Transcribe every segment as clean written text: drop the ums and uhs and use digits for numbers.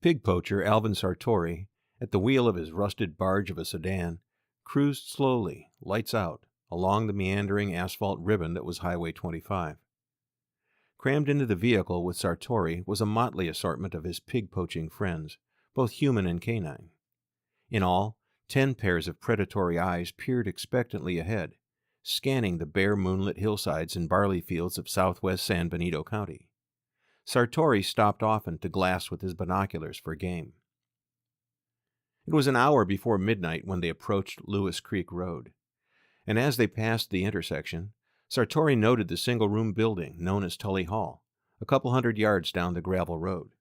Pig poacher Alvin Sartori, at the wheel of his rusted barge of a sedan, cruised slowly, lights out, along the meandering asphalt ribbon that was Highway 25. Crammed into the vehicle with Sartori was a motley assortment of his pig-poaching friends, both human and canine. In all, 10 pairs of predatory eyes peered expectantly ahead, scanning the bare moonlit hillsides and barley fields of southwest San Benito County. Sartori stopped often to glass with his binoculars for game. It was an hour before midnight when they approached Lewis Creek Road, and as they passed the intersection, Sartori noted the single-room building known as Tully Hall, a couple hundred yards down the gravel road.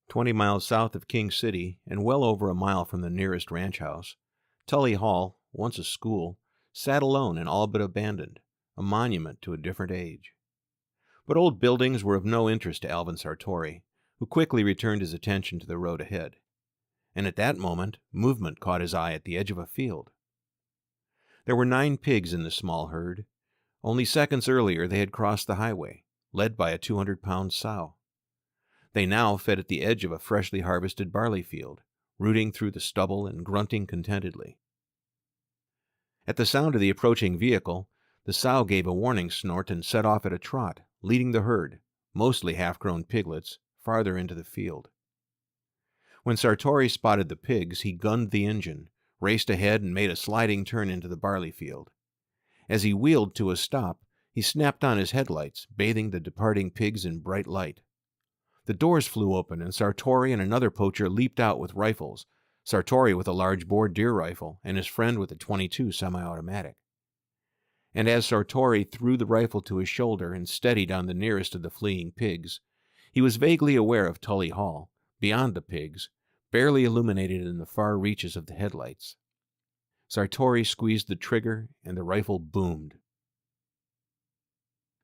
20 miles south of King City and well over a mile from the nearest ranch house, Tully Hall, once a school, sat alone and all but abandoned, a monument to a different age. But old buildings were of no interest to Alvin Sartori, who quickly returned his attention to the road ahead. And at that moment, movement caught his eye at the edge of a field. There were 9 pigs in the small herd. Only seconds earlier they had crossed the highway, led by a 200-pound sow. They now fed at the edge of a freshly harvested barley field, rooting through the stubble and grunting contentedly. At the sound of the approaching vehicle, the sow gave a warning snort and set off at a trot, leading the herd, mostly half-grown piglets, farther into the field. When Sartori spotted the pigs, he gunned the engine, raced ahead, and made a sliding turn into the barley field. As he wheeled to a stop, he snapped on his headlights, bathing the departing pigs in bright light. The doors flew open, and Sartori and another poacher leaped out with rifles, Sartori with a large-bore deer rifle, and his friend with a .22 semi-automatic. And as Sartori threw the rifle to his shoulder and steadied on the nearest of the fleeing pigs, he was vaguely aware of Tully Hall, beyond the pigs, barely illuminated in the far reaches of the headlights. Sartori squeezed the trigger, and the rifle boomed.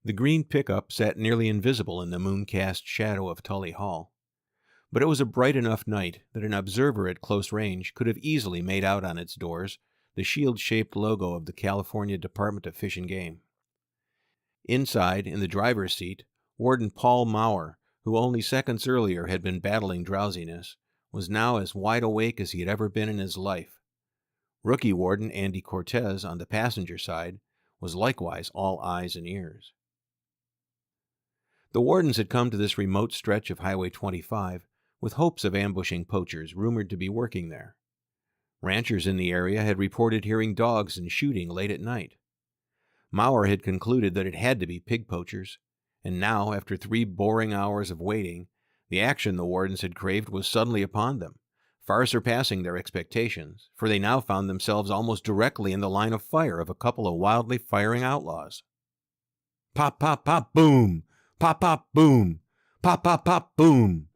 The green pickup sat nearly invisible in the moon-cast shadow of Tully Hall, but it was a bright enough night that an observer at close range could have easily made out on its doors the shield-shaped logo of the California Department of Fish and Game. Inside, in the driver's seat, Warden Paul Maurer, who only seconds earlier had been battling drowsiness, was now as wide awake as he had ever been in his life. Rookie Warden Andy Cortez, on the passenger side, was likewise all eyes and ears. The wardens had come to this remote stretch of Highway 25 with hopes of ambushing poachers rumored to be working there. Ranchers in the area had reported hearing dogs and shooting late at night. Maurer had concluded that it had to be pig poachers, and now, after 3 boring hours of waiting, the action the wardens had craved was suddenly upon them, far surpassing their expectations, for they now found themselves almost directly in the line of fire of a couple of wildly firing outlaws. Pop, pop, pop, boom! Pop, pop, boom! Pop, pop, pop, boom!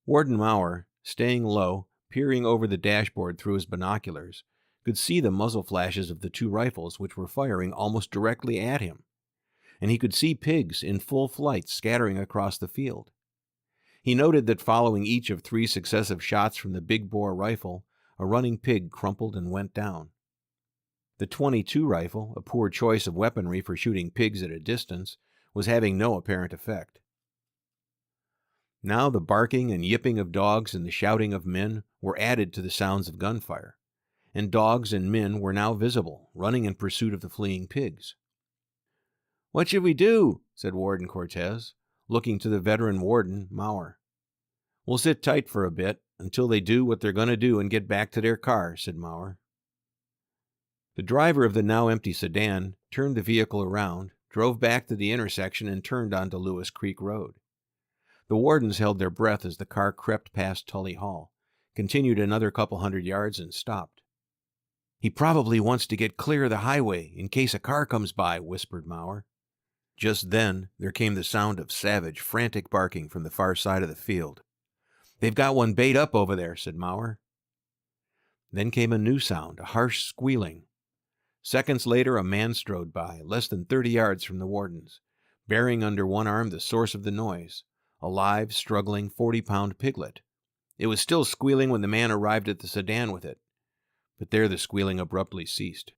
Warden Maurer, staying low, peering over the dashboard through his binoculars, could see the muzzle flashes of the 2 rifles which were firing almost directly at him, and he could see pigs in full flight scattering across the field. He noted that following each of 3 successive shots from the big-bore rifle, a running pig crumpled and went down. The .22 rifle, a poor choice of weaponry for shooting pigs at a distance, was having no apparent effect. Now the barking and yipping of dogs and the shouting of men were added to the sounds of gunfire, and dogs and men were now visible, running in pursuit of the fleeing pigs. "What should we do?" said Warden Cortez, looking to the veteran warden, Maurer. "We'll sit tight for a bit, until they do what they're going to do and get back to their car," said Maurer. The driver of the now empty sedan turned the vehicle around, drove back to the intersection, and turned onto Lewis Creek Road. The wardens held their breath as the car crept past Tully Hall, continued another couple hundred yards, and stopped. "He probably wants to get clear of the highway in case a car comes by," whispered Maurer. Just then, there came the sound of savage, frantic barking from the far side of the field. "They've got one bait up over there," said Maurer. Then came a new sound, a harsh squealing. Seconds later, a man strode by, less than 30 yards from the wardens, bearing under one arm the source of the noise, a live, struggling 40-pound piglet. It was still squealing when the man arrived at the sedan with it, but there the squealing abruptly ceased.